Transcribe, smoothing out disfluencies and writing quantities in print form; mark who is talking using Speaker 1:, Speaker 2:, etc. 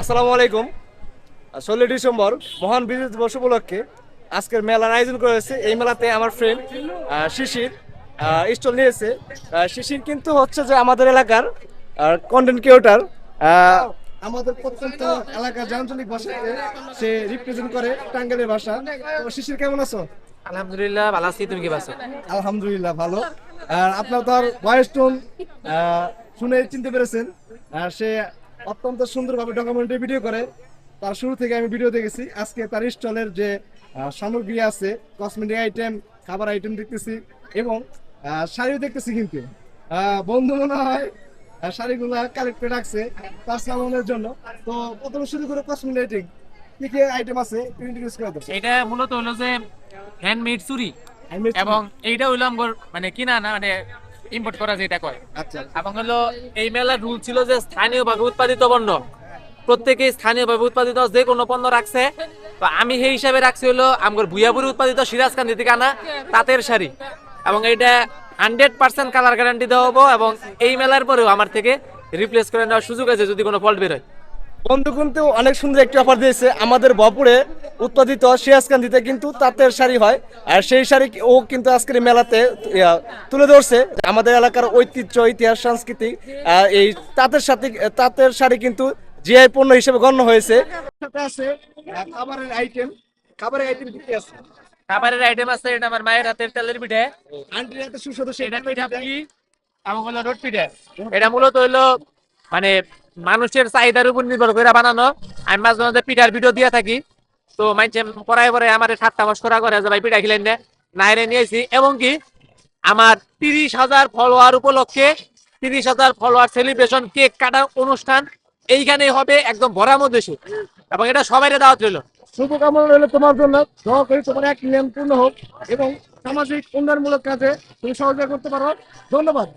Speaker 1: আসসালামু আলাইকুম। 16 ডিসেম্বর মহান বিজয় দিবস উপলক্ষে আজকের মেলার আয়োজন করেছে। এই মেলাতে আমার ফ্রেন্ড শিশির স্টল নিয়েছে। শিশির কিন্তু হচ্ছে যে আমাদের এলাকার কন্টেন্ট ক্রিয়েটর, আমাদের প্রত্যন্ত এলাকার যে আঞ্চলিক ভাষাকে সে রিপ্রেজেন্ট করে, টাঙ্গাইলের ভাষা। তো শিশির, কেমন আছো?
Speaker 2: আলহামদুলিল্লাহ ভালো আছি, তুমি কি আছো?
Speaker 1: আলহামদুলিল্লাহ ভালো। আর আপনার তার ভয়েস টোন শুনে চিনতে পেরেছেন। সে অত্যন্ত সুন্দরভাবে ডকুমেন্টারি ভিডিও করে। তার শুরু থেকে আমি ভিডিও দেখেছি। আজকে তার স্টলের যে সামগ্রী আছে, কসমেটিক আইটেম, খাবার আইটেম দেখতেছি এবং শাড়িও দেখতেছি। কিন্তু বন্ধু মনে হয় শাড়িগুলো কালেক্ট করে রাখছে তার সামনের জন্য। তো প্রথমে শুরু করে কসমেটিক আইটেম, কি কি আইটেম আছে ইন্ট্রোডিউস করে দাও।
Speaker 2: এটা মূলত হলো যে হ্যান্ডমেড চুরি,
Speaker 1: Handmade চুড়ি।
Speaker 2: এবং এইটা হইলো আমার মানে কিনা না, মানে ইম্পোর্ট করা যেটা কয়।
Speaker 1: আচ্ছা
Speaker 2: এবং হলো এই মেলার রুল ছিল যে স্থানীয়ভাবে উৎপাদিত পণ্য, প্রত্যেকে স্থানীয়ভাবে উৎপাদিত যে কোনো পণ্য রাখছে। তো আমি সেই হিসাবে রাখছি হলো আমার ভুইয়াপুরি উৎপাদিত সিরাজকান্দি থেকে আনা তাঁতের শাড়ি, এবং এইটা 100% কালার গ্যারান্টি দেওয়া হবো, এবং এই মেলার পরেও আমার থেকে রিপ্লেস করে নেওয়ার সুযোগ আছে যদি কোনো ফল্ট বেরোয়।
Speaker 1: বন্ধু কিন্তু অনেক সুন্দর একটি অফার দিয়েছে। আমাদের বপুরে উৎপাদিত সিরাজকান্দিতে কিন্তু তাঁতের শাড়ি হয়, আর সেই শাড়ি ও কিন্তু আজকের এই মেলাতে তুলে ধরছে যে আমাদের এলাকার ঐতিহ্য, ইতিহাস, সংস্কৃতি। এই তাঁতের শাড়ি কিন্তু জিআই পণ্য হিসেবে গণ্য হয়েছে। সাথে আছে খাবারের আইটেম কি আছে?
Speaker 2: খাবারের আইটেম আছে, এটা আমার মায়ের হাতের তেলের পিঠে,
Speaker 1: আন্টির এত সুস্বাদু
Speaker 2: এটা পিঠা পুলি এবং হলো রোড পিঠে। এটা মূলত হইলো মানে মানুষের চাহিদার উপর নির্ভর করে বানানো। আমি মাঝে মাঝে পিঠার ভিডিও দিয়ে থাকি, তো মাইছে পড়ায় পরে আমার 7টা মস্করা করে যে ভাই পিঠা খিলেন না হেরে নিয়েছি। এবং কি আমার 30,000 ফলোয়ার উপলক্ষে 30,000 ফলোয়ার সেলিব্রেশন কেক কাটার অনুষ্ঠান এইখানেই হবে, একদম ভরা মধ্যে। এবং এটা সবাই দাওয়াত রইল।
Speaker 1: শুভকামনা রইল তোমার জন্য। দোয়া করি তোমার এক নিয়ম পূর্ণ হোক এবং সামাজিক উন্নয়নমূলক কাজে তুমি সহযোগিতা করতে পারো। ধন্যবাদ।